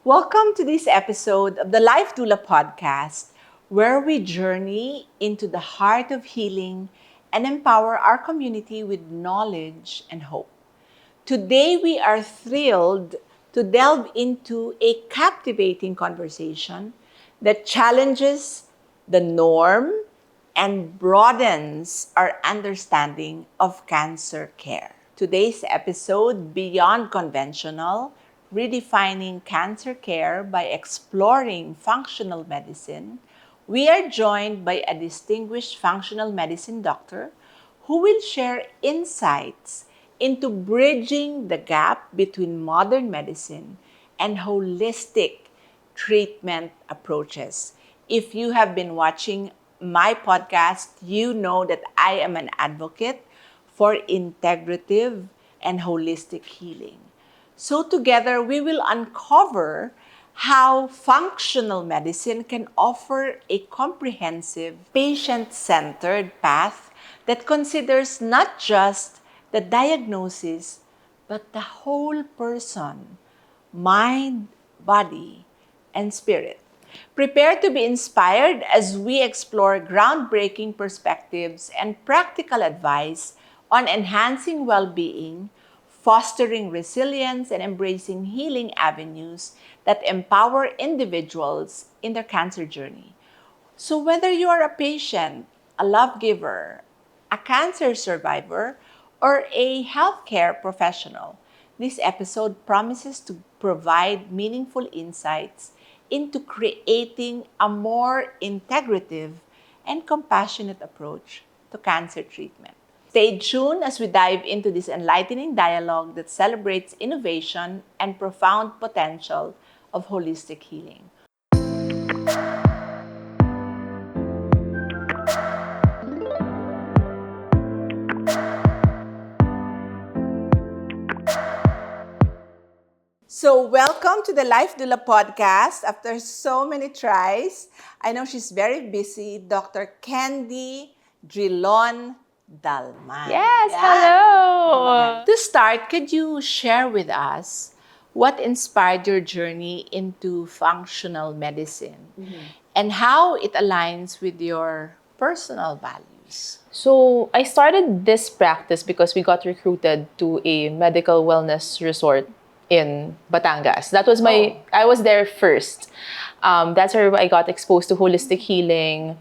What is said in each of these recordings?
Welcome to this episode of the Life Doula Podcast, where we journey into the heart of healing and empower our community with knowledge and hope. Today, we are thrilled to delve into a captivating conversation that challenges the norm and broadens our understanding of cancer care. Today's episode, Beyond Conventional, Redefining Cancer Care by Exploring Functional Medicine, we are joined by a distinguished functional medicine doctor who will share insights into bridging the gap between modern medicine and holistic treatment approaches. If you have been watching my podcast, you know that I am an advocate for integrative and holistic healing. So together, we will uncover how functional medicine can offer a comprehensive, patient-centered path that considers not just the diagnosis, but the whole person, mind, body, and spirit. Prepare to be inspired as we explore groundbreaking perspectives and practical advice on enhancing well-being, fostering resilience, and embracing healing avenues that empower individuals in their cancer journey. So whether you are a patient, a love giver, a cancer survivor, or a healthcare professional, this episode promises to provide meaningful insights into creating a more integrative and compassionate approach to cancer treatment. Stay tuned as we dive into this enlightening dialogue that celebrates innovation and profound potential of holistic healing. So, welcome to the Life Doula Podcast. After so many tries, I know she's very busy, Dr. Candy Drilon Dalman. Yes, hello. To start, could you share with us what inspired your journey into functional medicine and how it aligns with your personal values? So, I started this practice because we got recruited to a medical wellness resort in Batangas. I was there first. That's where I got exposed to holistic healing.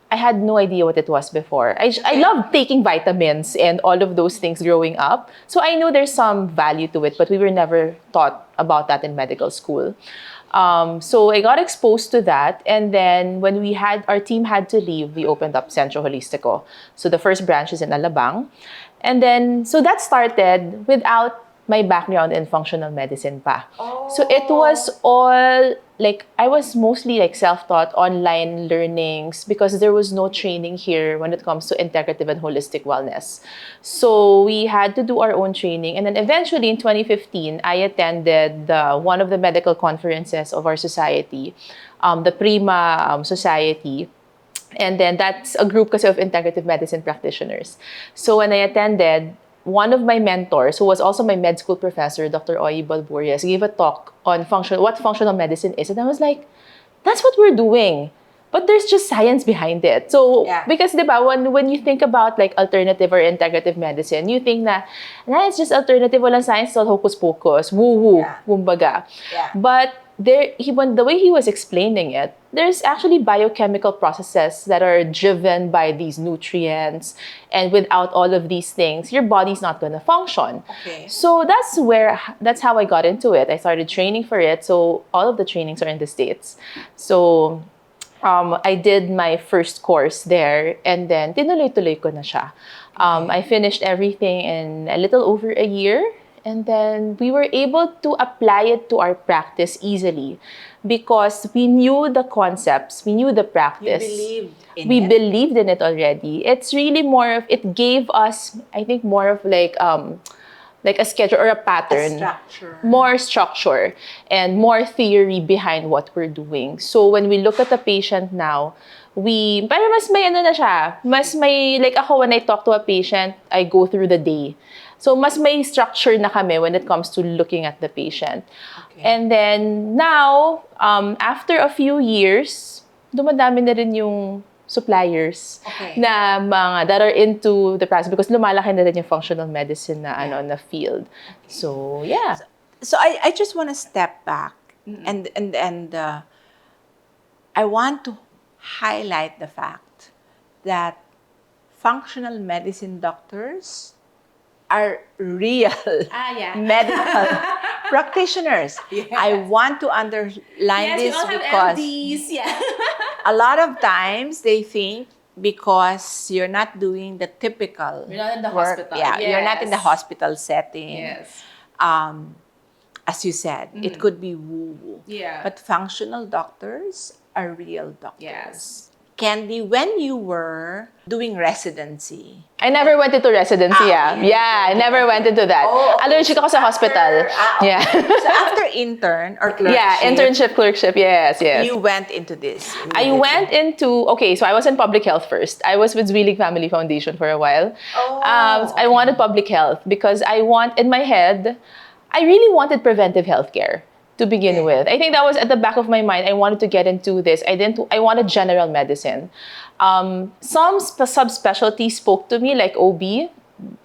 I had no idea what it was before. I loved taking vitamins and all of those things growing up. So I knew there's some value to it, but we were never taught about that in medical school. So I got exposed to that. And then when our team had to leave, we opened up Centro Holistico. So the first branch is in Alabang. And then, so that started without my background in functional medicine pa. So it was all, I was mostly self-taught online learnings because there was no training here when it comes to integrative and holistic wellness. So we had to do our own training. And then eventually in 2015, I attended one of the medical conferences of our society, the Prima Society. And then that's a group kasi of integrative medicine practitioners. So when I attended, one of my mentors, who was also my med school professor, Dr. Oy Balburias, gave a talk on what functional medicine is. And I was like, that's what we're doing. But there's just science behind it. So, because diba, when you think about alternative or integrative medicine, you think na it's just alternative, walang science, it's all hocus pocus, woo-woo, kumbaga. But the way he was explaining it, there's actually biochemical processes that are driven by these nutrients, and without all of these things, your body's not going to function. So that's how I got into it. I started training for it. So all of the trainings are in the States. So I did my first course there, and then tinuloy-tuloy ko na siya. I finished everything in a little over a year. And then we were able to apply it to our practice easily because we knew the concepts, we knew the practice. We believed in it already. It's really it gave us, I think, more of a schedule or a pattern. More structure and more theory behind what we're doing. So when we look at the patient now, mas may ako when I talk to a patient, I go through the day. So mas may structure na kami when it comes to looking at the patient. Okay. And then now, after a few years, dumadami na rin yung suppliers Okay. na mga that are into the practice because lumalaki na rin yung functional medicine na na field. So, yeah. So I just want to step back and I want to highlight the fact that functional medicine doctors are real medical practitioners. I want to underline this because a lot of times they think because you're not doing the typical You're not in the work, hospital. you're not in the Yes. hospital setting. Yes. As you said, it could be woo-woo. Yeah. But functional doctors are real doctors. Yes. Candy, when you were doing residency, I never went into residency, yeah. I never went into that. Oh, Allergic ako sa hospital. okay. Yeah. So after intern or clerkship, Yeah, internship, clerkship, yes. you went into this. I went into, so I was in public health first. I was with Zwillig Family Foundation for a while. I wanted public health because in my head, I really wanted preventive healthcare to begin with. I think that was at the back of my mind. I wanted to get into this. I wanted general medicine. Some subspecialties spoke to me, like OB.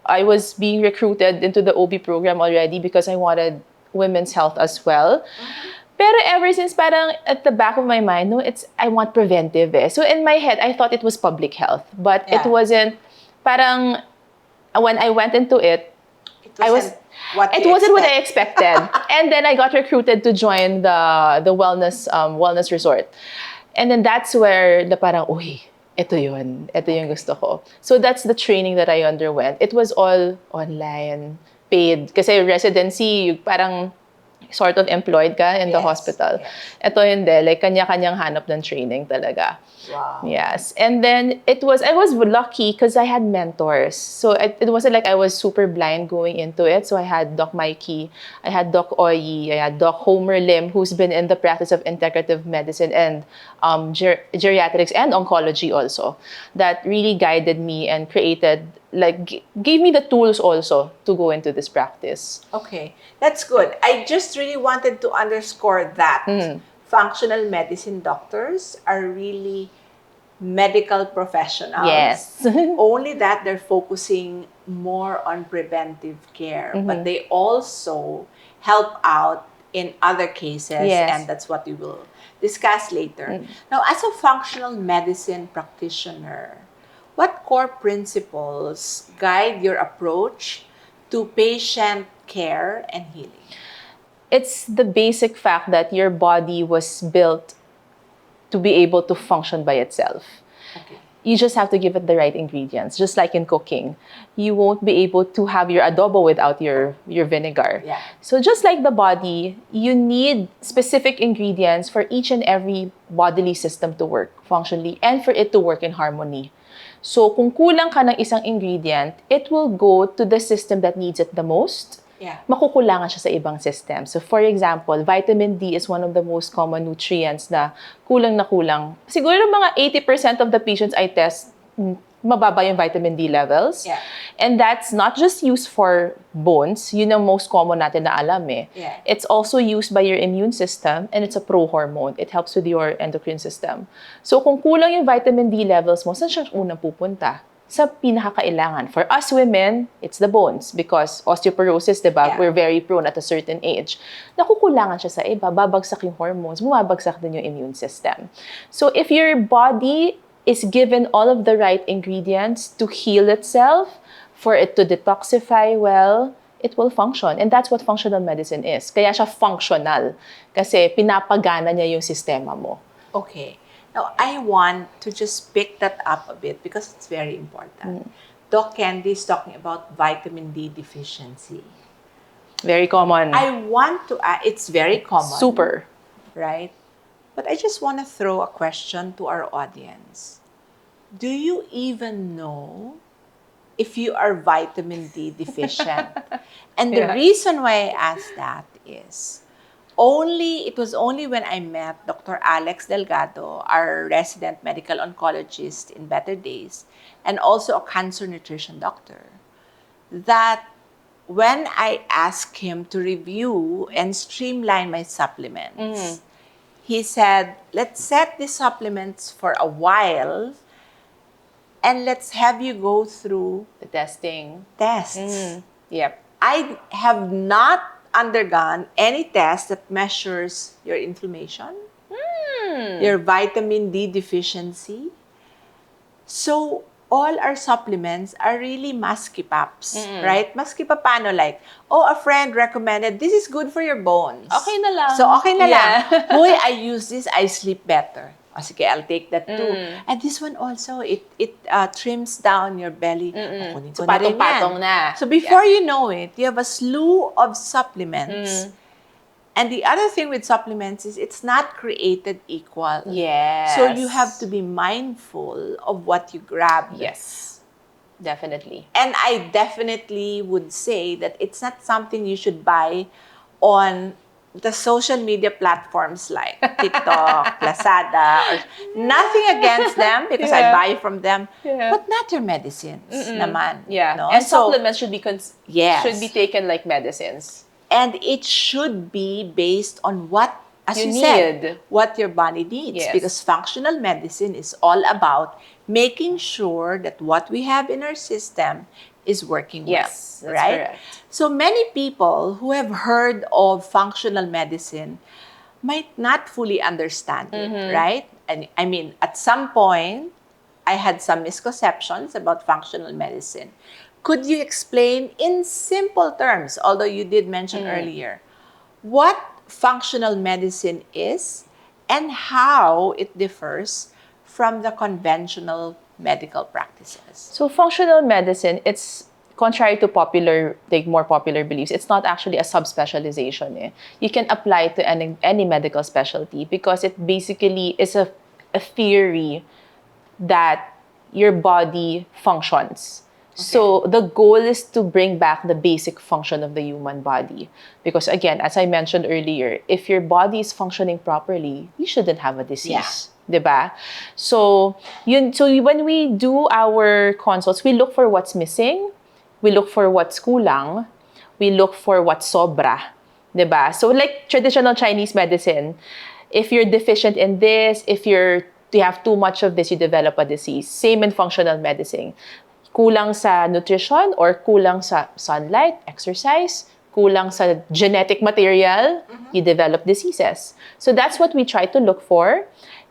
I was being recruited into the OB program already because I wanted women's health as well. Pero ever since parang at the back of my mind, I want preventive eh. So in my head, I thought it was public health. But it wasn't, parang when I went into it, it wasn't what I expected. And then I got recruited to join the wellness resort. And then that's where parang, ito yung gusto ko. So that's the training that I underwent. It was all online, paid. Kasi residency, parang sort of employed ka in the hospital. Yes. Ito hindi, like kanya-kanyang hanap ng training talaga. Wow. Yes. And then I was lucky because I had mentors. So it wasn't like I was super blind going into it. So I had Doc Mikey, I had Doc Oyi, I had Doc Homer Lim, who's been in the practice of integrative medicine and geriatrics and oncology also, that really guided me and created, gave me the tools also to go into this practice. Okay, that's good. I just really wanted to underscore that functional medicine doctors are really medical professionals. Yes. Only that they're focusing more on preventive care, but they also help out in other cases, and that's what we will discuss later. Now, as a functional medicine practitioner, what core principles guide your approach to patient care and healing? It's the basic fact that your body was built to be able to function by itself. Okay. You just have to give it the right ingredients, just like in cooking. You won't be able to have your adobo without your vinegar. Yeah. So just like the body, you need specific ingredients for each and every bodily system to work functionally and for it to work in harmony. So kung kulang ka ng isang ingredient, it will go to the system that needs it the most. Yeah. Makukulangan siya sa ibang system. So for example, vitamin D is one of the most common nutrients na kulang na kulang. Siguro mga 80% of the patients I test, mababa yung vitamin D levels. Yeah. And that's not just used for bones. Yun ang most common natin na alam eh. Yeah. It's also used by your immune system and it's a pro-hormone. It helps with your endocrine system. So kung kulang yung vitamin D levels mo, saan siya unang pupunta? Sa pinakakailangan. For us women, it's the bones because osteoporosis, diba? Yeah. We're very prone at a certain age. Nakukulangan siya sa iba, babagsak yung hormones, bumabagsak din yung immune system. So if your body is given all of the right ingredients to heal itself, for it to detoxify well, it will function. And that's what functional medicine is. Kaya siya functional. Kasi pinapagana niya yung sistema mo. Okay. Now, I want to just pick that up a bit because it's very important. Doc Candy is talking about vitamin D deficiency. Very common. I want to add, it's very common. Super. Right? But I just want to throw a question to our audience. Do you even know if you are vitamin D deficient? And the reason why I ask that is, it was only when I met Dr. Alex Delgado, our resident medical oncologist in Better Days, and also a cancer nutrition doctor, that when I asked him to review and streamline my supplements, he said, let's set the supplements for a while and let's have you go through The testing. tests. Yep. I have not undergone any test that measures your inflammation, your vitamin D deficiency. So, all our supplements are really maskipaps, right? Maskipapano, like, oh, a friend recommended, this is good for your bones. Okay na lang. So, okay na lang. Yeah. Hoy, I use this, I sleep better. O, sige, I'll take that too. And this one also, it trims down your belly. O, kunin So, ko na rin patong-patong yan. na. So, before you know it, you have a slew of supplements. And the other thing with supplements is it's not created equal. Yes. So you have to be mindful of what you grab. Yes. Definitely. And I definitely would say that it's not something you should buy on the social media platforms like TikTok, Lazada, or nothing against them because I buy from them, but not your medicines naman. Yeah. No? And So, supplements should be yes. should be taken like medicines. And it should be based on what, as You you said, need. what your body needs. Yes. Because functional medicine is all about making sure that what we have in our system is working Yes, well. that's Right? correct. So many people who have heard of functional medicine might not fully understand it, right? And I mean, at some point, I had some misconceptions about functional medicine. Could you explain in simple terms, although you did mention earlier, what functional medicine is and how it differs from the conventional medical practices? So functional medicine, it's contrary to more popular beliefs, it's not actually a subspecialization. You can apply it to any medical specialty because it basically is a theory that your body functions. So the goal is to bring back the basic function of the human body. Because again, as I mentioned earlier, if your body is functioning properly, you shouldn't have a disease. Diba? So when we do our consults, we look for what's missing, we look for what's kulang, we look for what's sobra. Diba? So like traditional Chinese medicine, if you're deficient in this, if you have too much of this, you develop a disease. Same in functional medicine. Kulang sa nutrition or kulang sa sunlight, exercise, kulang sa genetic material, you develop diseases. So that's what we try to look for.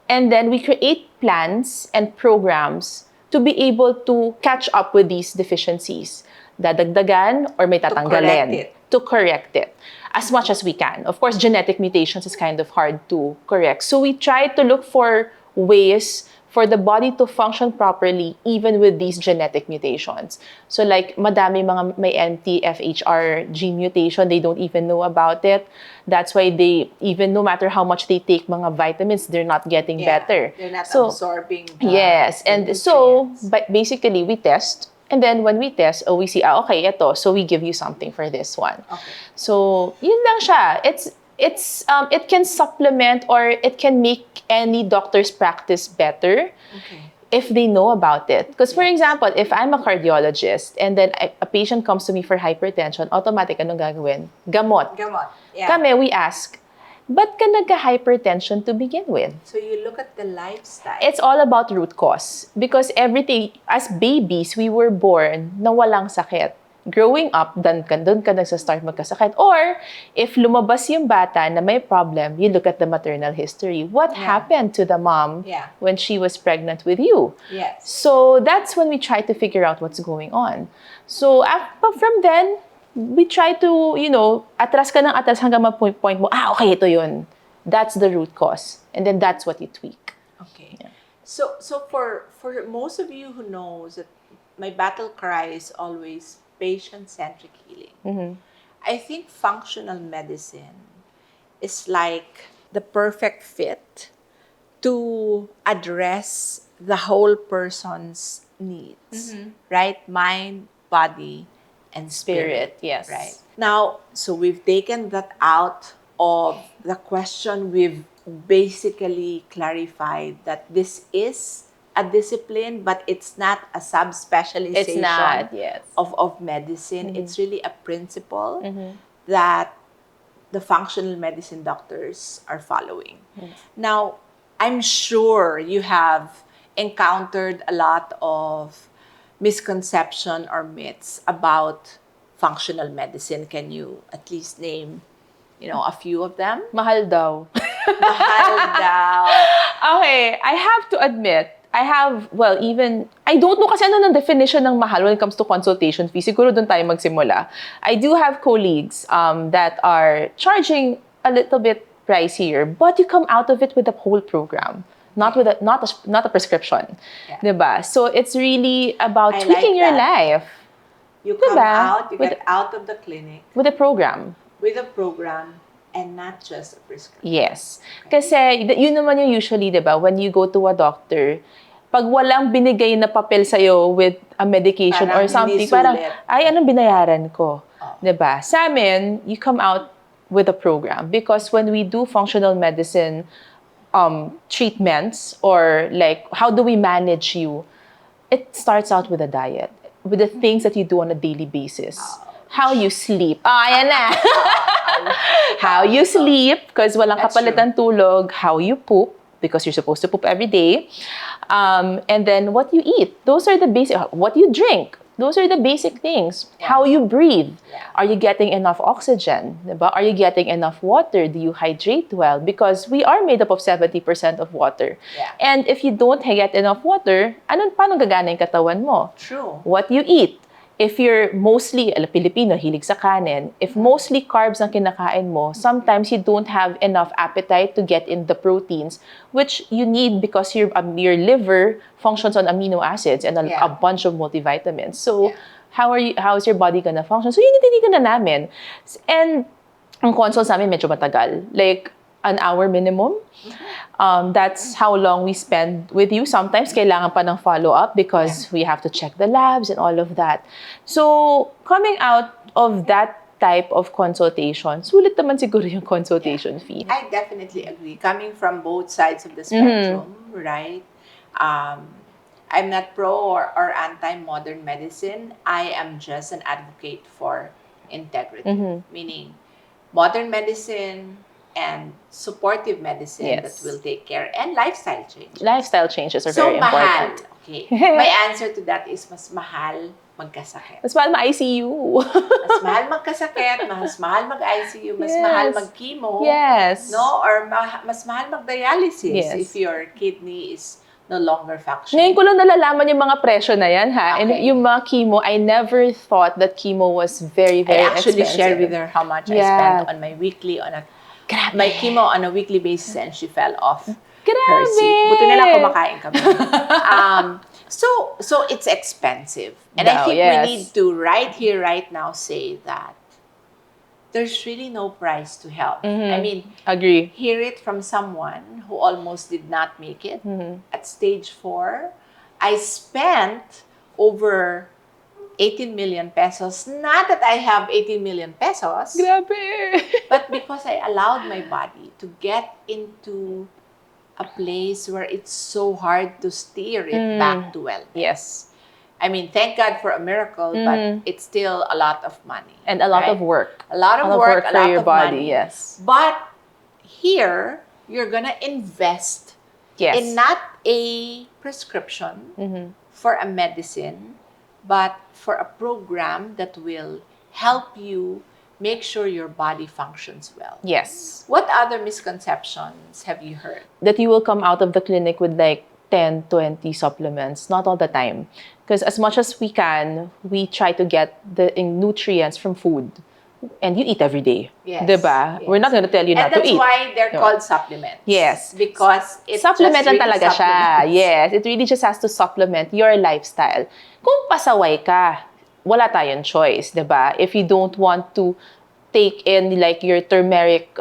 And then we create plans and programs to be able to catch up with these deficiencies. Dadagdagan or may tatanggalin. To correct it as much as we can. Of course, genetic mutations is kind of hard to correct. So we try to look for ways for the body to function properly even with these genetic mutations. So like madami mga may MTFHR gene mutation, they don't even know about it. That's why they, even no matter how much they take mga vitamins, they're not getting better. They're not absorbing Yes, and so but basically we test. And then when we test, we see, okay, ito. So we give you something for this one. Okay. So yun lang siya. It can supplement or it can make any doctor's practice better if they know about it. Because for example, if I'm a cardiologist and then a patient comes to me for hypertension, automatic, anong gagawin? Gamot. Yeah. Kami, we ask, ba't ka nagka-hypertension to begin with? So you look at the lifestyle. It's all about root cause. Because everything, as babies, we were born na walang sakit. Growing up, doon ka nagsastart magkasakit. Or, if lumabas yung bata na may problem, you look at the maternal history. What happened to the mom when she was pregnant with you? Yes. So, that's when we try to figure out what's going on. So, from then, we try to, atras ka ng atras hanggang ma-point mo, okay, ito yun. That's the root cause. And then that's what you tweak. Okay. Yeah. So for most of you who knows that my battle cry is always patient-centric healing. I think functional medicine is like the perfect fit to address the whole person's needs, right? Mind, body, and spirit. Yes. Right. Now, so we've taken that out of the question. We've basically clarified that this is a discipline, but it's not a It's subspecialization not, yes. of medicine. It's really a principle that the functional medicine doctors are following. Now, I'm sure you have encountered a lot of misconception or myths about functional medicine. Can you at least name, a few of them? Mahal daw. Mahal daw. Okay, I have to admit, I don't know kasi ano ng definition ng mahal when it comes to consultation fee. Siguro doon tayo magsimula. I do have colleagues that are charging a little bit pricier, but you come out of it with a whole program. Not a prescription. Yeah. Diba? So it's really about I tweaking like your that. life You come Diba? out, you With- get out of the clinic with a program. with a program and not just a prescription. Yes. Kasi, yun naman yung usually, di ba, when you go to a doctor, pag walang binigay na papel sa'yo with a medication Parang or something, hindi parang, sulit. ay, anong binayaran ko? Di ba? Sa amin, you come out with a program because when we do functional medicine treatments or like, how do we manage you? It starts out with a diet, with the things that you do on a daily basis. How you sleep. Ayan na. How you sleep, because walang That's kapalitan tulog. How you poop, because you're supposed to poop every day. And then what you eat. Those are the basic. What you drink. Those are the basic things. How you breathe. Yeah. Are you getting enough oxygen? Diba? Are you getting enough water? Do you hydrate well? Because we are made up of 70% of water. Yeah. And if you don't get enough water, paano gagana yung katawan mo? True. What you eat. If you're mostly, Filipino, hilig sa kanin, if mostly carbs ang kinakain mo, sometimes you don't have enough appetite to get in the proteins, which you need because your liver functions on amino acids and a bunch of multivitamins. So, how is your body gonna function? So, yun yung tinitingnan na namin. And, ang consults namin medyo matagal. Like, an hour minimum. That's how long we spend with you. Sometimes kailangan pa ng follow-up because we have to check the labs and all of that. So, coming out of that type of consultation, sulit naman siguro yung consultation fee. I definitely agree. Coming from both sides of the spectrum, right? I'm not pro or anti-modern medicine. I am just an advocate for integrity, meaning modern medicine and supportive medicine that will take care and lifestyle change. Lifestyle changes are So, very mahal. important. Okay. My answer to that is mas mahal magkasakit. Mas mahal ma-ICU. Mas mahal magkasakit, mas mahal mag-ICU, mas mahal mag-chemo. Yes. No? Or mas mahal mag-dialysis Yes. if your kidney is no longer Ngayon functioning. ko lang nalalaman yung mga presyo na yan, ha? And Okay. yung mga chemo, I never thought that chemo was very, very I actually expensive. shared with her how much I spent on my weekly, my chemo on a weekly basis, and she fell off her seat. Buti na lang kumakain kami. So it's expensive. And I think we need to right here, right now, say that there's really no price to health. I mean, Agree. hear it from someone who almost did not make it at stage 4. I spent over 18 million pesos. Not that I have 18 million pesos, Grabe. but because I allowed my body to get into a place where it's so hard to steer it back to wellness. Yes. I mean, thank God for a miracle, but it's still a lot of money. And a lot right? of work. A lot of work, a for lot your of body, money. yes. But here, you're gonna invest Yes. in not a prescription for a medicine, but for a program that will help you make sure your body functions well. Yes. What other misconceptions have you heard? That you will come out of the clinic with like 10, 20 supplements. Not all the time. Because as much as we can, we try to get the nutrients from food. And you eat every day. Yes, Diba? yes. We're not going to tell you And not to that's eat. why they're called supplements. Yes. Because it Supplement just lang really talaga siya. supplements. Yes. It really just has to supplement your lifestyle. Kung pasaway ka, wala tayong choice, diba? If you don't want to take in like your turmeric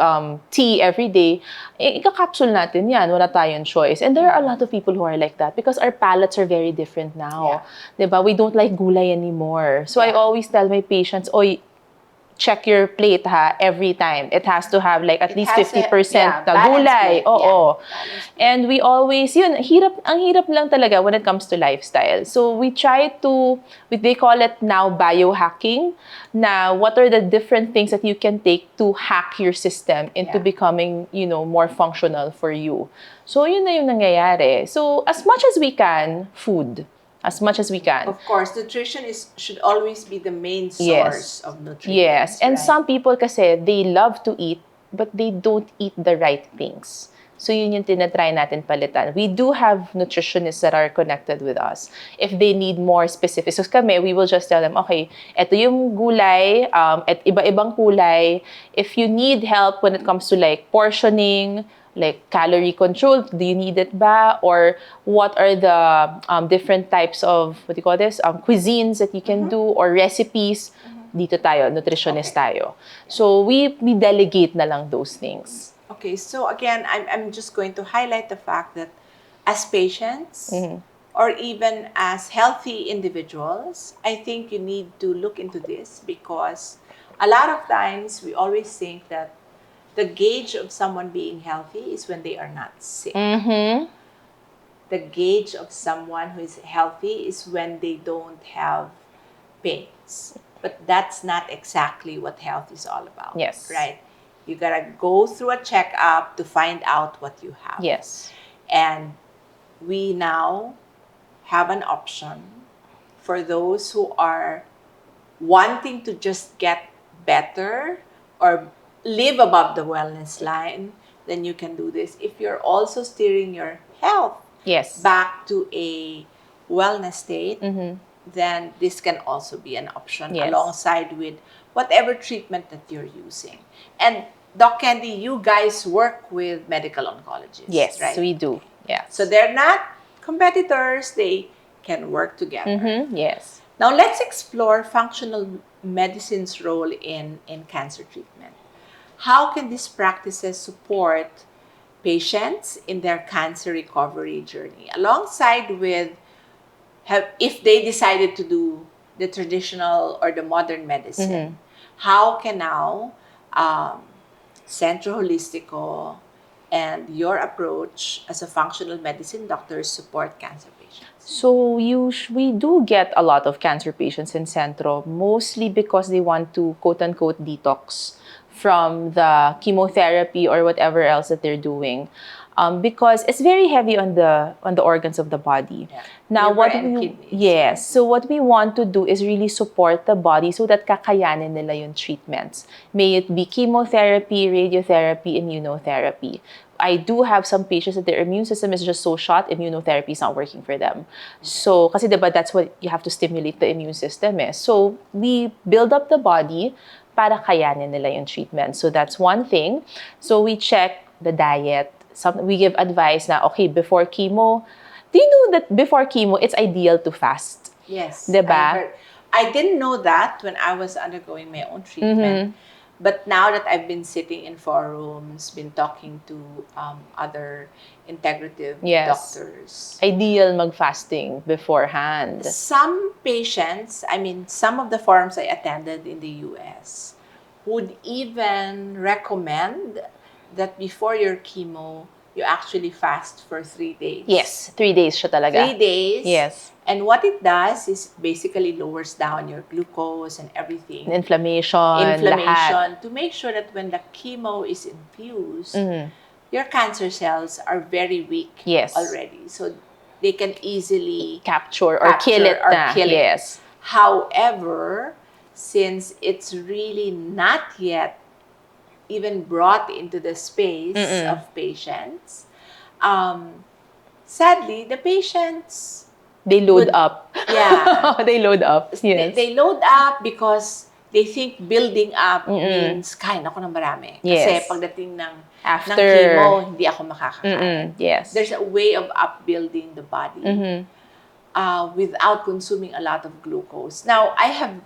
tea every day, ika-capsule natin yan. Wala tayong choice. And there are a lot of people who are like that because our palates are very different now. Diba? We don't like gulay anymore. So I always tell my patients, oy, check your plate every time. It has to have like at It least has 50% na balanced gulay. plate, Oo. Balanced plate. And we always, yun, ang hirap lang talaga when it comes to lifestyle. So we try to, they call it now biohacking, na what are the different things that you can take to hack your system into becoming, more functional for you. So yun na yung nangyayari. So as much as we can, food. As much as we can. Of course, nutrition should always be the main Yes. source of nutrition. Yes. And some people kasi, they love to eat, but they don't eat the right things. So yun yung tinatry natin palitan. We do have nutritionists that are connected with us. If they need more specifics, so kami, we will just tell them, okay, eto yung gulay, at iba-ibang kulay. If you need help when it comes to like portioning, like calorie control, do you need it ba? Or what are the different types of, what do you call this, cuisines that you can do, or recipes? Dito tayo, nutritionist tayo. So we delegate na lang those things. Okay, so again, I'm just going to highlight the fact that as patients, or even as healthy individuals, I think you need to look into this, because a lot of times we always think that the gauge of someone being healthy is when they are not sick. The gauge of someone who is healthy is when they don't have pains. But that's not exactly what health is all about. Yes. Right? You gotta go through a checkup to find out what you have. Yes. And we now have an option for those who are wanting to just get better or live above the wellness line. Then you can do this. If you're also steering your health back to a wellness state, then this can also be an option alongside with whatever treatment that you're using. And Doc Candy, you guys work with medical oncologists, yes, right? we do. Yeah. So they're not competitors, they can work together. Yes. Now let's explore functional medicine's role in cancer treatment. How can these practices support patients in their cancer recovery journey, alongside with if they decided to do the traditional or the modern medicine? How can now Centro Holistico and your approach as a functional medicine doctor support cancer patients? So we do get a lot of cancer patients in Centro, mostly because they want to quote-unquote detox from the chemotherapy or whatever else that they're doing. Because it's very heavy on the organs of the body. Yeah. Now, Liver and kidneys. yes, so what we want to do is really support the body so that kakayanin nila yung treatments. May it be chemotherapy, radiotherapy, immunotherapy. I do have some patients that their immune system is just so shot, immunotherapy is not working for them. So, kasi diba, that's what you have to stimulate the immune system. So, we build up the body para kayanin nila yung treatment. So, that's one thing. So, we check the diet. We give advice na, okay, before chemo, do you know that before chemo, it's ideal to fast? Yes. Diba? I didn't know that when I was undergoing my own treatment. But now that I've been sitting in forums, been talking to other integrative doctors. Ideal mag-fasting beforehand. Some patients, some of the forums I attended in the US would even recommend that before your chemo, you actually fast for 3 days. Yes, 3 days siya talaga. 3 days. Yes. And what it does is basically lowers down your glucose and everything. Inflammation, lahat. To make sure that when the chemo is infused, your cancer cells are very weak already. So they can easily capture or kill it. Yes. However, since it's really not yet even brought into the space of patients, sadly, the patients... They load up. Yeah. They load up. Yes. They load up because they think building up means kain ako ng marami. Kasi pagdating ng chemo, hindi ako makakakain. Yes. There's a way of upbuilding the body without consuming a lot of glucose. Now, I have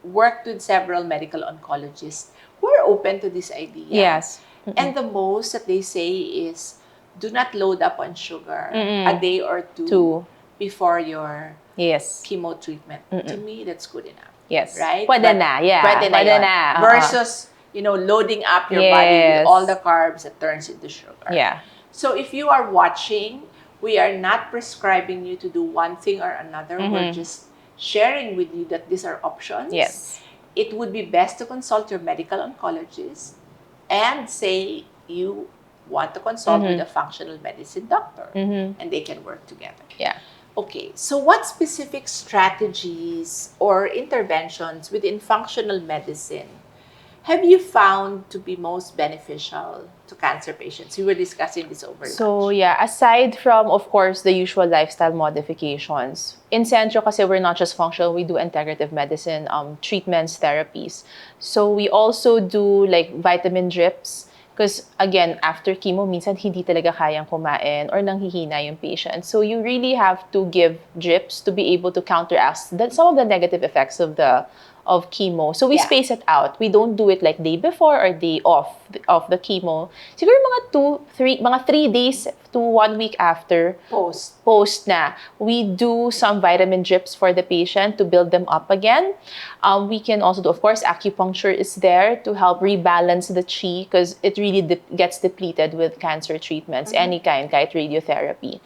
worked with several medical oncologists who are open to this idea. Yes. And the most that they say is, do not load up on sugar a day or two before your chemo treatment. To me, that's good enough. Yes. right? Pwede na, yeah. Pwede na Pwede yun. na. Versus, loading up your body with Yes. all the carbs that turns into sugar. Yeah. So if you are watching, we are not prescribing you to do one thing or another. We're just sharing with you that these are options. Yes. It would be best to consult your medical oncologist and say you want to consult with a functional medicine doctor, and they can work together. Yeah. Okay, so what specific strategies or interventions within functional medicine have you found to be most beneficial to cancer patients? We were discussing this over So lunch. yeah, aside from, of course, the usual lifestyle modifications, in Centro kasi we're not just functional, we do integrative medicine, treatments, therapies. So we also do like vitamin drips because again, after chemo, minsan hindi talaga kayang kumain or nanghihina yung patient. So you really have to give drips to be able to counteract some of the negative effects of chemo. So we space it out. We don't do it like day before or day of the chemo. Siguro mga 3 days to 1 week after post na, we do some vitamin drips for the patient to build them up again. We can also do, of course, acupuncture is there to help rebalance the chi because it really gets depleted with cancer treatments, any kind, kahit radiotherapy.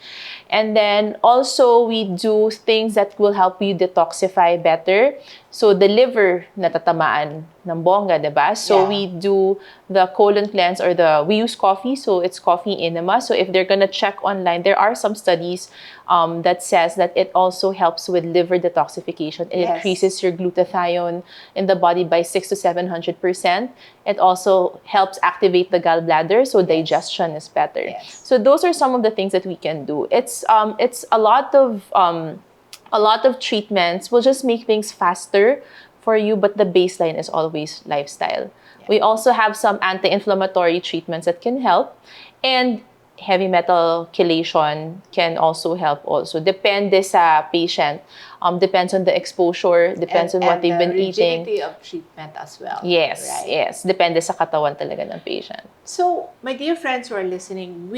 And then also we do things that will help you detoxify better. So the liver natatamaan ng bongga, diba? So we do the colon cleanse we use coffee, so it's coffee enema. So if they're gonna check online, there are some studies that says that it also helps with liver detoxification. It increases your glutathione in the body by 600 to 700%. It also helps activate the gallbladder, so digestion is better. So those are some of the things that we can do. It's a lot of treatments will just make things faster for you, but the baseline is always lifestyle. We also have some anti-inflammatory treatments that can help, and heavy metal chelation can also help also. Depende sa patient. Depends on the exposure, depends on what they've been eating. And the rigidity of treatment as well. Yes, right? yes. Depende sa katawan talaga ng patient. So, my dear friends who are listening,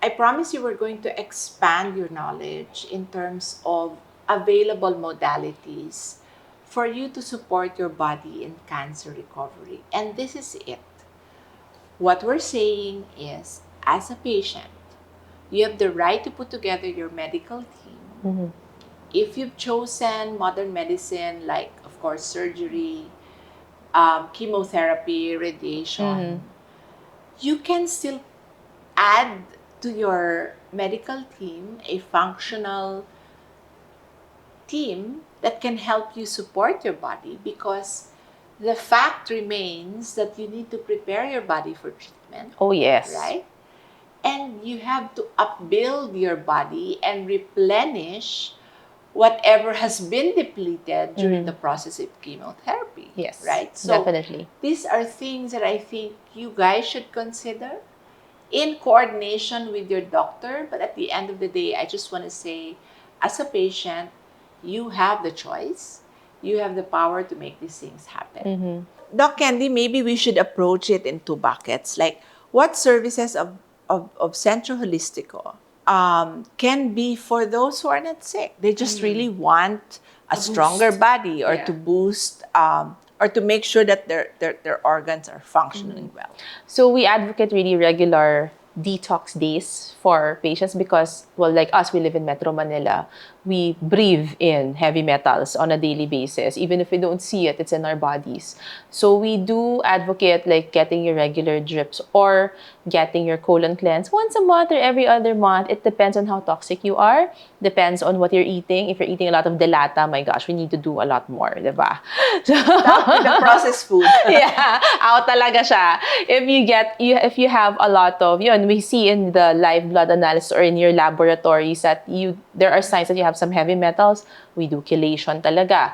I promise you we're going to expand your knowledge in terms of available modalities for you to support your body in cancer recovery. And this is it. What we're saying is, as a patient, you have the right to put together your medical team. If you've chosen modern medicine, like, of course, surgery, chemotherapy, radiation, you can still add to your medical team a functional team that can help you support your body, because the fact remains that you need to prepare your body for treatment. Oh, yes. Right? And you have to upbuild your body and replenish whatever has been depleted during the process of chemotherapy. Yes, right? So definitely. These are things that I think you guys should consider in coordination with your doctor. But at the end of the day, I just want to say, as a patient, you have the choice. You have the power to make these things happen. Doc Candy, maybe we should approach it in two buckets. Like, what services of Centro Holistico can be for those who are not sick? They just really want a stronger body, or to boost, or to make sure that their organs are functioning well. So we advocate really regular detox days for patients because, well, like us, we live in Metro Manila. We breathe in heavy metals on a daily basis. Even if we don't see it, it's in our bodies. So we do advocate like getting your regular drips or getting your colon cleanse once a month or every other month. It depends on how toxic you are. Depends on what you're eating. If you're eating a lot of delata, my gosh, we need to do a lot more, diba? Stop with the processed food. Yeah, out talaga siya. If you have a lot of, we see in the live blood analysis or in your laboratories that there are signs that you have some heavy metals, we do chelation talaga.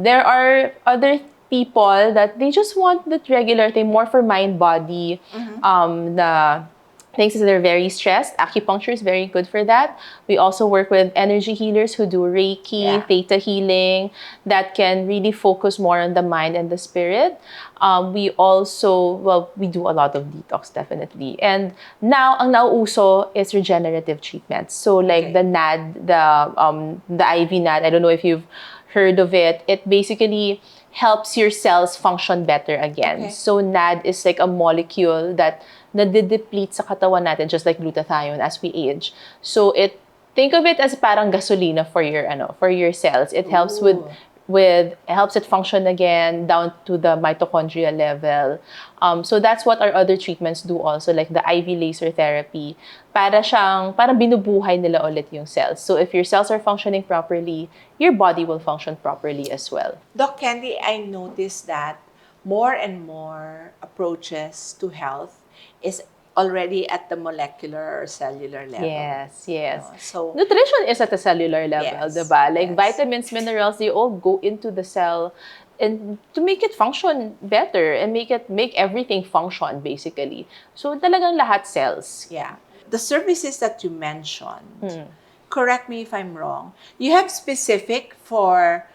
There are other people that they just want that regular thing, more for mind body. The things that they're very stressed. Acupuncture is very good for that. We also work with energy healers who do Reiki, Theta healing, that can really focus more on the mind and the spirit. We also, we do a lot of detox, definitely. And now, ang nauuso is regenerative treatments. So like the NAD, the IV NAD, I don't know if you've heard of it, it basically helps your cells function better again. Okay. So NAD is like a molecule that nade-deplete sa katawan natin, just like glutathione as we age. So think of it as parang gasolina for your cells. It helps helps it function again down to the mitochondrial level. So that's what our other treatments do also, like the IV laser therapy. Parang binubuhay nila ulit yung cells. So if your cells are functioning properly, your body will function properly as well. Doc Candy, I noticed that more and more approaches to health is already at the molecular or cellular level. Yes. So Nutrition is at the cellular level, Yes, diba? Like yes. vitamins, minerals, they all go into the cell and to make it function better and make everything function basically. So talagang lahat cells. yeah. The services that you mentioned, correct me if I'm wrong, you have specific for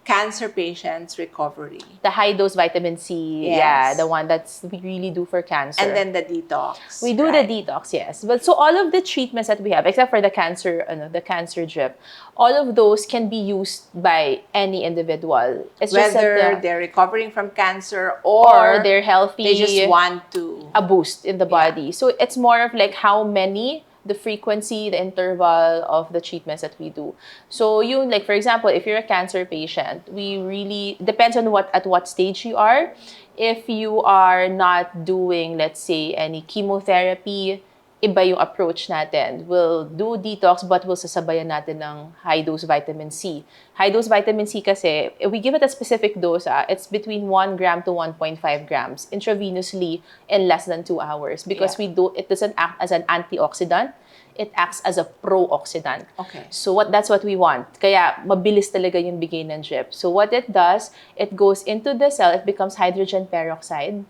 cancer patients recovery. The high dose vitamin C, Yes. yeah, the one that's we really do for cancer. And then the detox. we do right? the detox, yes. But so all of the treatments that we have, except for the cancer drip, all of those can be used by any individual. It's just Whether that they're recovering from cancer or they're healthy, they just want to. a boost in the body. So it's more of like how many, the frequency, the interval of the treatments that we do. So like for example, if you're a cancer patient, we really depends on at what stage you are. If you are not doing, let's say, any chemotherapy, iba yung approach natin. We'll do detox, but we'll sasabayan natin ng high-dose vitamin C. High-dose vitamin C kasi, if we give it a specific dose, it's between 1 gram to 1.5 grams intravenously in less than 2 hours because it doesn't act as an antioxidant. It acts as a pro-oxidant. Okay. So that's what we want. Kaya mabilis talaga yung bigay ng drip. So what it does, it goes into the cell, it becomes hydrogen peroxide.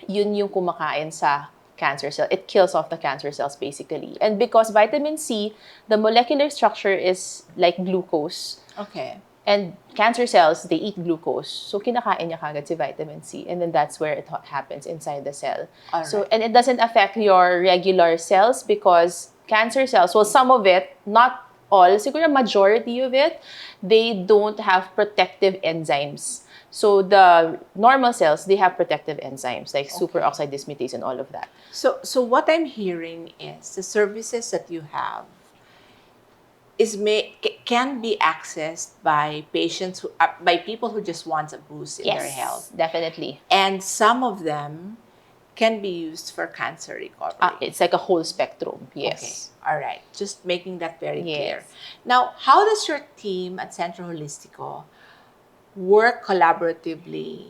Yun yung kumakain sa cancer cell. It kills off the cancer cells basically. And because vitamin C, the molecular structure is like glucose. Okay. And cancer cells, they eat glucose. So kinakain niya kagad si vitamin C. And then that's where it happens inside the cell. All So right. and it doesn't affect your regular cells because cancer cells, well, some of it, not all, siguro majority of it, they don't have protective enzymes. So the normal cells, they have protective enzymes like superoxide dismutase and all of that. So what I'm hearing is the services that you have can be accessed by patients by people who just want a boost in their health. Definitely. And some of them can be used for cancer recovery. It's like a whole spectrum. Yes. Okay. All right. Just making that very clear. Yes. Now, how does your team at Centro Holistico work collaboratively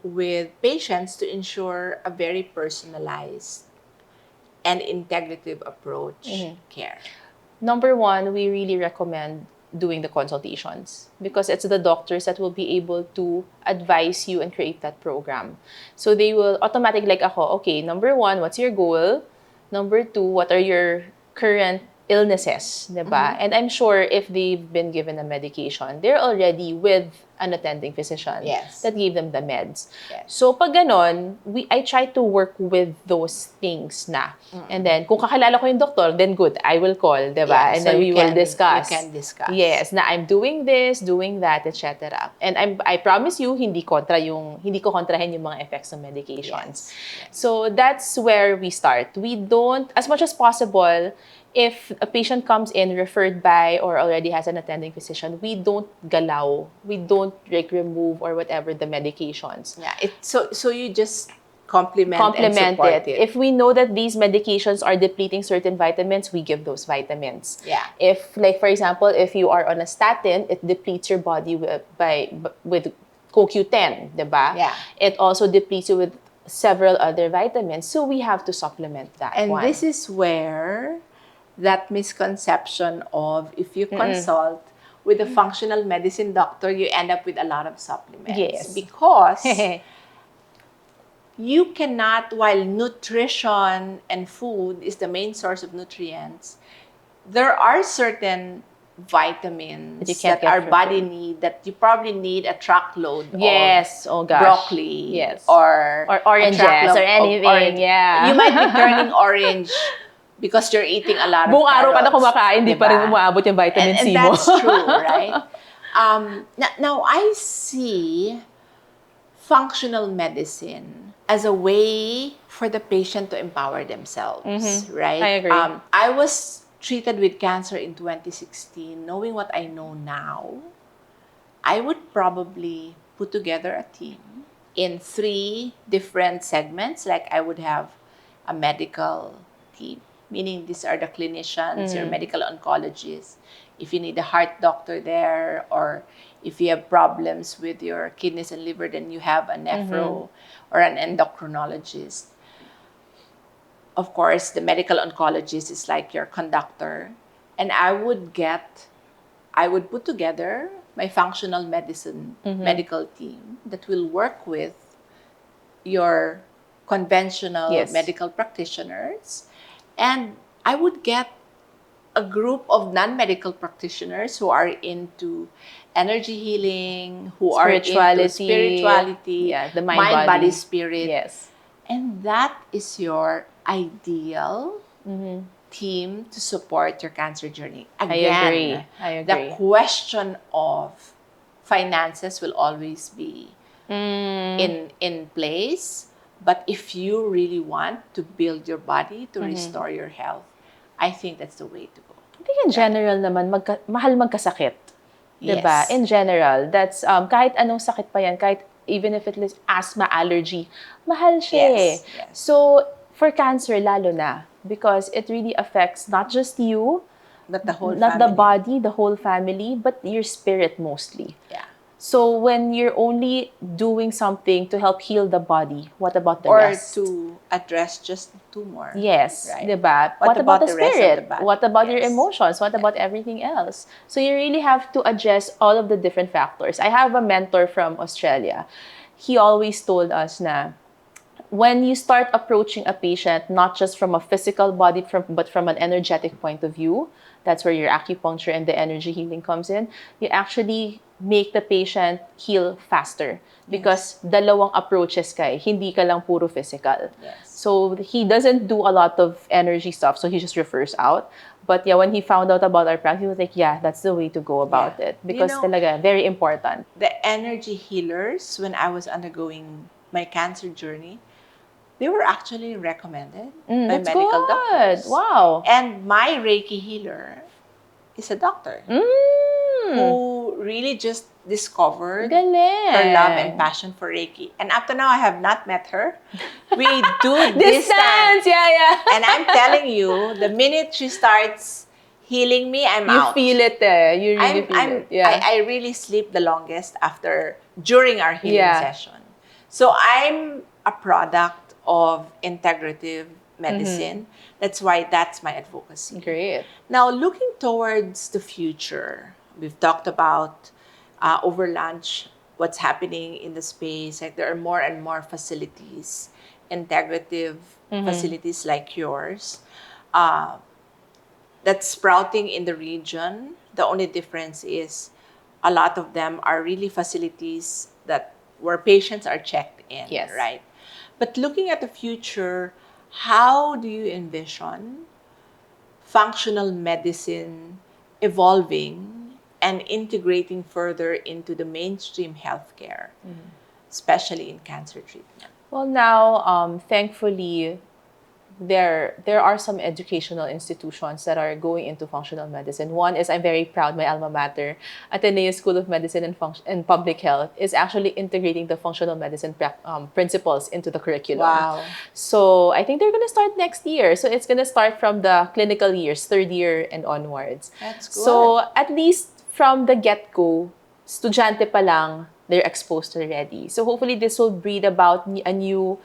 with patients to ensure a very personalized and integrative approach care? Number one, we really recommend doing the consultations because it's the doctors that will be able to advise you and create that program. So they will automatically like okay, number one, what's your goal? Number two, what are your current illnesses, diba? And I'm sure if they've been given a medication, they're already with an attending physician that gave them the meds. Yes. So pag ganon, I try to work with those things na. And then kung kakilala ko yung doctor, then good, I will call, diba? Yeah, and so then we will discuss. You can discuss. Yes, na I'm doing this, doing that, etc. And I promise you, hindi ko kontrahin yung mga effects ng medications. Yes. So that's where we start. We don't, as much as possible, if a patient comes in referred by or already has an attending physician, we don't galaw. We don't remove or whatever the medications. Yeah. So you just complement and support it. If we know that these medications are depleting certain vitamins, we give those vitamins. Yeah. If, like for example, if you are on a statin, it depletes your body with CoQ10, diba? Yeah. It also depletes you with several other vitamins. So we have to supplement that And one. this is where that misconception of if you consult with a functional medicine doctor, you end up with a lot of supplements. Yes. Because you cannot, while nutrition and food is the main source of nutrients, there are certain vitamins you can't that get our from body food. need that you probably need a truckload Yes, of oh gosh. broccoli Yes. or oranges a truckload or of anything, orange. yeah. You might be turning orange because you're eating a lot of Buong araw ka na carrots, kumakain, di pa rin diba? umaabot yung vitamin and C mo. that's true, right? Now I see functional medicine as a way for the patient to empower themselves, right? I agree. I was treated with cancer in 2016. Knowing what I know now, I would probably put together a team in 3 different segments. Like I would have a medical team, meaning these are the clinicians, your medical oncologists. If you need a heart doctor there, or if you have problems with your kidneys and liver, then you have a nephro or an endocrinologist. Of course, the medical oncologist is like your conductor. And I would put together my functional medicine medical team that will work with your conventional Yes. medical practitioners. And I would get a group of non-medical practitioners who are into energy healing, who are into spirituality, Yeah, the mind, body. body, spirit. Yes. And that is your ideal team to support your cancer journey. Again, I agree. the question of finances will always be in place. But if you really want to build your body, to restore your health, I think that's the way to go. I think in general naman, mahal magkasakit. Yes. Diba? In general, that's, kahit anong sakit pa yan, kahit even if it is asthma, allergy, mahal siya eh. Yes. So, for cancer, lalo na. Because it really affects not just you, But the whole not family. the body, the whole family, but your spirit mostly. Yeah. So when you're only doing something to help heal the body, what about the Or rest? to address just tumor. Yes, Right. diba? What about the the rest of spirit? the body? What about your Yes. emotions? What about everything else? So you really have to address all of the different factors. I have a mentor from Australia. He always told us na when you start approaching a patient, not just from a physical body, but from an energetic point of view, that's where your acupuncture and the energy healing comes in. You actually make the patient heal faster because dalawang approaches ka eh. Hindi ka lang puro physical. Yes. So he doesn't do a lot of energy stuff, so he just refers out. But yeah, when he found out about our practice, he was like, yeah, that's the way to go about it. Because talaga, very important. The energy healers, when I was undergoing my cancer journey, they were actually recommended by That's medical good. doctors. Wow. And my Reiki healer is a doctor who really just discovered Galing. her love and passion for Reiki. And up to now, I have not met her. We do distance. Yeah. And I'm telling you, the minute she starts healing me, I'm You out. feel it eh. You really feel it. Yeah. I really sleep the longest during our healing session. So I'm a product of integrative medicine. That's why that's my advocacy. Great. Now, looking towards the future, we've talked about over lunch, what's happening in the space. Like there are more and more facilities, integrative facilities like yours, that's sprouting in the region. The only difference is a lot of them are really facilities where patients are checked in, Yes. right? But looking at the future, how do you envision functional medicine evolving and integrating further into the mainstream healthcare, especially in cancer treatment? Well, now, thankfully, there are some educational institutions that are going into functional medicine. One is, I'm very proud, my alma mater, Ateneo School of Medicine and Public Health, is actually integrating the functional medicine principles into the curriculum. Wow. So I think they're going to start next year. So it's going to start from the clinical years, 3rd year and onwards. That's good. So at least from the get-go, estudyante pa lang, they're exposed already. So hopefully this will breed about a new,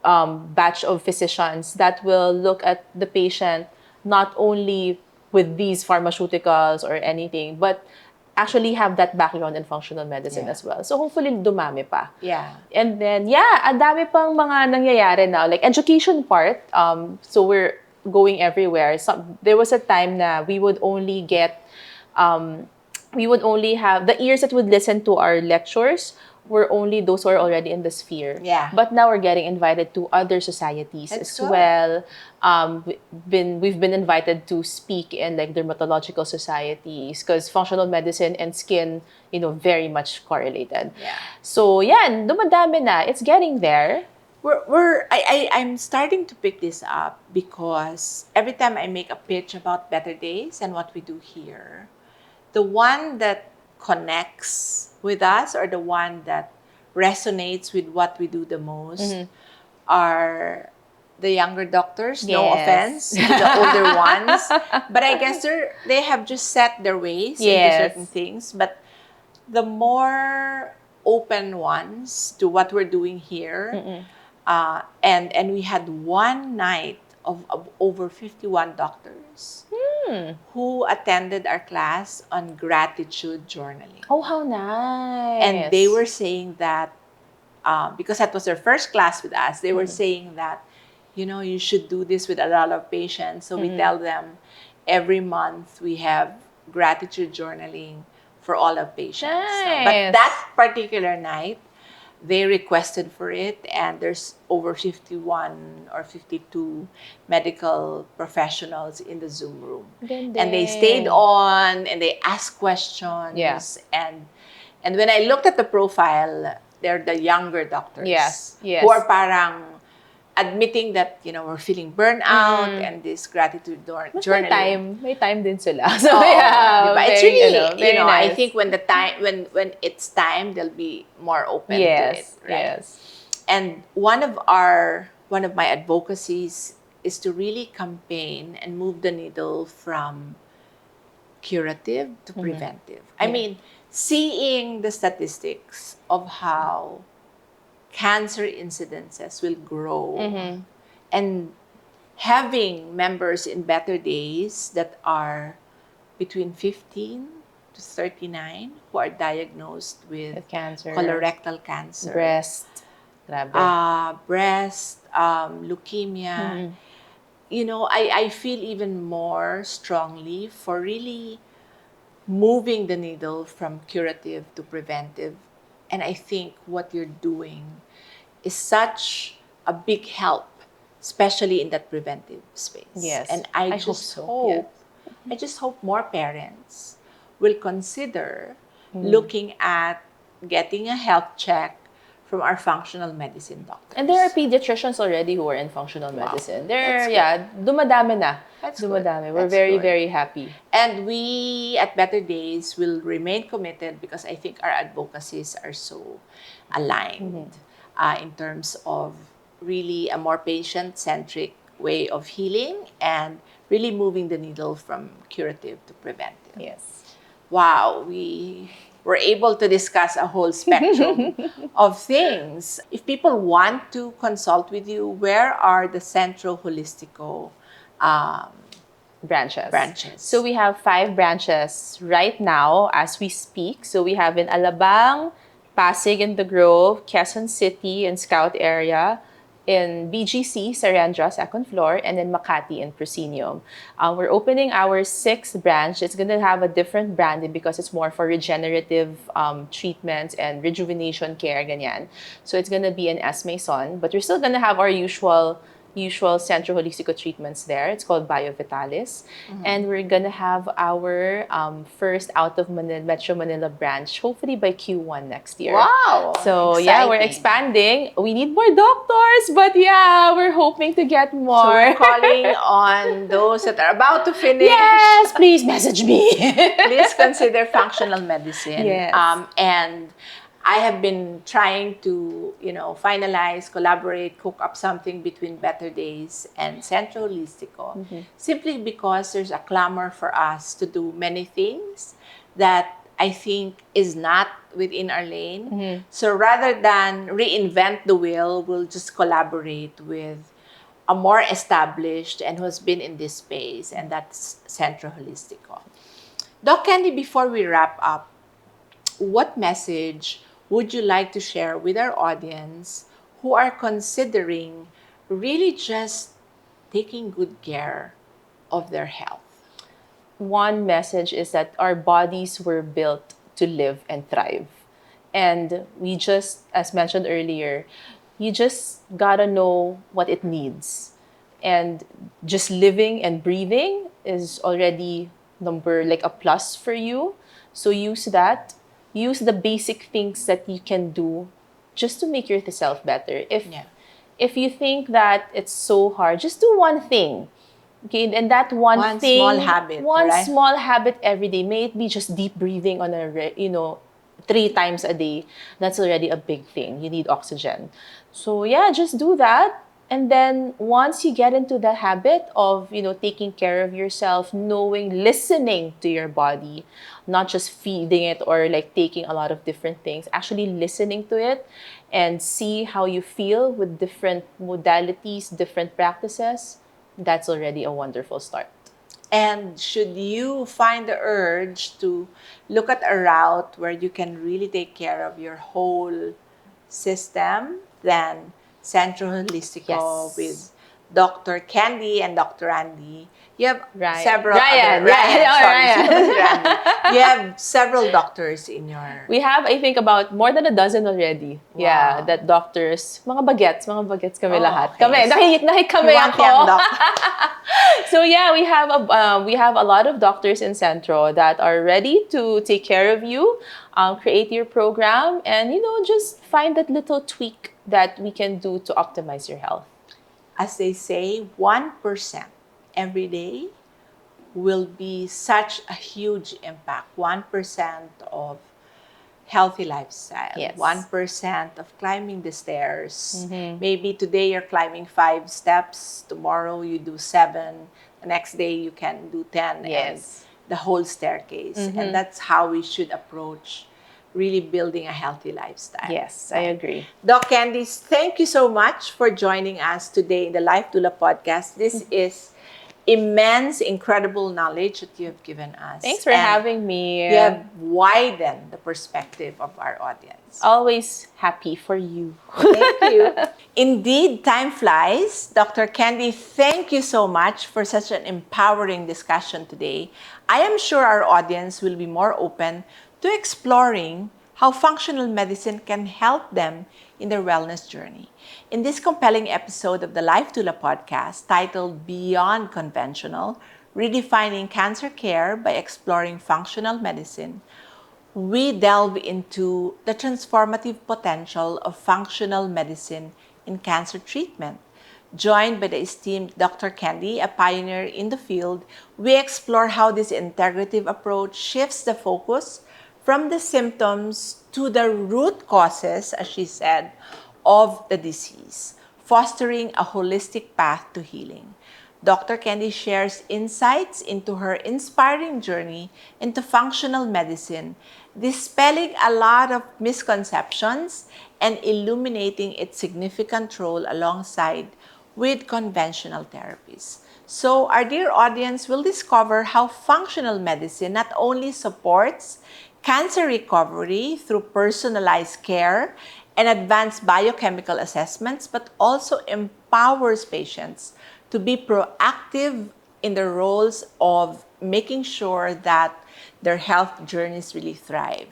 batch of physicians that will look at the patient not only with these pharmaceuticals or anything, but actually have that background in functional medicine as well. So hopefully dumami pa. Yeah. And then, ang dami pang mga nangyayari now. Like education part, so we're going everywhere. There was a time na we would only have the ears that would listen to our lectures were only those who are already in the sphere. Yeah. But now we're getting invited to other societies That's as good. well. We've been invited to speak in like dermatological societies because functional medicine and skin, very much correlated. Yeah. So yeah, dumadami na. It's getting there. I'm starting to pick this up because every time I make a pitch about Better Days and what we do here, the one that connects with us or the one that resonates with what we do the most are the younger doctors. No Yes. offense to the older ones, but I guess they have just set their ways into Yes. certain things. But the more open ones to what we're doing here, and we had one night of over 51 doctors who attended our class on gratitude journaling. Oh, how nice. And they were saying that, because that was their first class with us, they were saying that, you should do this with a lot of patients. So we tell them every month we have gratitude journaling for all of patients. Nice. But that particular night, they requested for it, and there's over 51 or 52 medical professionals in the Zoom room. Ganda. And they stayed on and they asked questions. Yeah. And when I looked at the profile, they're the younger doctors Yes. who are parang admitting that, we're feeling burnout and this gratitude Mas journaling. may time din sila. So Oo, yeah, diba? It's very, really, very I nice. think when the time when it's time, they'll be more open to it, Yes, right? yes. And one of my advocacies is to really campaign and move the needle from curative to preventive. I mean, seeing the statistics of how cancer incidences will grow and having members in Better Days that are between 15 to 39 who are diagnosed with Cancer, colorectal cancer, breast, grabe. leukemia. I feel even more strongly for really moving the needle from curative to preventive. And I think what you're doing is such a big help, especially in that preventive space. Yes, And I I just hope so, hope, I just hope more parents will consider looking at getting a health check from our functional medicine doctors. And there are pediatricians already who are in functional medicine. That's good. Dumadami na. That's Dumadami. good. We're That's very, good. very happy. And we at Better Days will remain committed because I think our advocacies are so aligned in terms of really a more patient-centric way of healing and really moving the needle from curative to preventive. Yes. Wow, we were able to discuss a whole spectrum of things. If people want to consult with you, where are the Centro Holistico branches? So we have 5 branches right now as we speak. So we have in Alabang, Pasig in the Grove, Quezon City in Scout area, in BGC, Sarandra, second floor, and in Makati in Proscenium. We're opening our 6th branch. It's going to have a different branding because it's more for regenerative treatments and rejuvenation care, ganyan. So it's going to be an S Maison, but we're still going to have our usual Centro Holistico treatments there. It's called BioVitalis. And we're going to have our first out of Metro Manila branch, hopefully by Q1 next year. Wow! So exciting. Yeah, we're expanding. We need more doctors, but yeah, we're hoping to get more. So we're calling on those that are about to finish. Yes, please message me. Please consider functional medicine. Yes. And I have been trying to, finalize, collaborate, cook up something between Better Days and Centro Holistico, simply because there's a clamor for us to do many things that I think is not within our lane. So rather than reinvent the wheel, we'll just collaborate with a more established and who's been in this space, and that's Centro Holistico. Doc Candy, before we wrap up, what message would you like to share with our audience who are considering really just taking good care of their health? One message is that our bodies were built to live and thrive. And we just, as mentioned earlier, you just gotta know what it needs. And just living and breathing is already number like a plus for you. So use that. Use the basic things that you can do just to make yourself better. Yeah. If you think that it's so hard, just do one thing. Okay, and that One small habit, one right? small habit every day. May it be just deep breathing on you know, 3 times a day. That's already a big thing. You need oxygen. So yeah, just do that. And then once you get into the habit of, you know, taking care of yourself, knowing, listening to your body, not just feeding it or like taking a lot of different things, actually listening to it and see how you feel with different modalities, different practices, that's already a wonderful start. And should you find the urge to look at a route where you can really take care of your whole system, then Centro Holistico Yes. with Dr. Candy and Dr. Andy. You have Ryan. several Ryan. other Ryan, Yeah, sorry. Ryan. Sino ba si Randy? You have several doctors in your We have, I think, about more than a dozen already. Yeah, Wow. that doctors, mga bagets kami Oh, lahat. okay. Kami, nahi you kami want ako. young doctor. So yeah, we have a lot of doctors in Centro that are ready to take care of you, create your program, and you know, just find that little tweak that we can do to optimize your health. As they say, 1% every day will be such a huge impact. 1% of healthy lifestyle, Yes. 1% of climbing the stairs. Maybe today you're climbing 5 steps, tomorrow you do 7, the next day you can do 10, Yes. and the whole staircase. And that's how we should approach really building a healthy lifestyle. Yes, I agree. Doc Candice, thank you so much for joining us today in the Life Doula Podcast. This is immense, incredible knowledge that you have given us. Thanks for And having me. you have widened the perspective of our audience. Always happy for you. Thank you. Indeed, time flies. Dr. Candy, thank you so much for such an empowering discussion today. I am sure our audience will be more open to exploring how functional medicine can help them in their wellness journey. In this compelling episode of the Life Doula Podcast titled Beyond Conventional, Redefining Cancer Care by Exploring Functional Medicine, we delve into the transformative potential of functional medicine in cancer treatment. Joined by the esteemed Dr. Candy, a pioneer in the field, we explore how this integrative approach shifts the focus from the symptoms to the root causes, as she said, of the disease, fostering a holistic path to healing. Dr. Candy shares insights into her inspiring journey into functional medicine, dispelling a lot of misconceptions and illuminating its significant role alongside with conventional therapies. So our dear audience will discover how functional medicine not only supports cancer recovery through personalized care and advanced biochemical assessments, but also empowers patients to be proactive in the roles of making sure that their health journeys really thrive.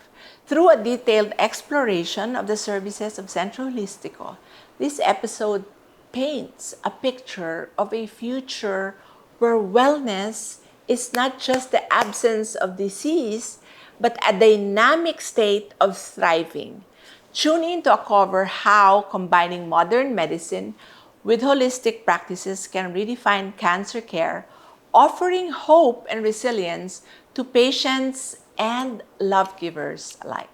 Through a detailed exploration of the services of Centro Holistico, this episode paints a picture of a future where wellness is not just the absence of disease, but a dynamic state of thriving. Tune in to uncover how combining modern medicine with holistic practices can redefine cancer care, offering hope and resilience to patients and love givers alike.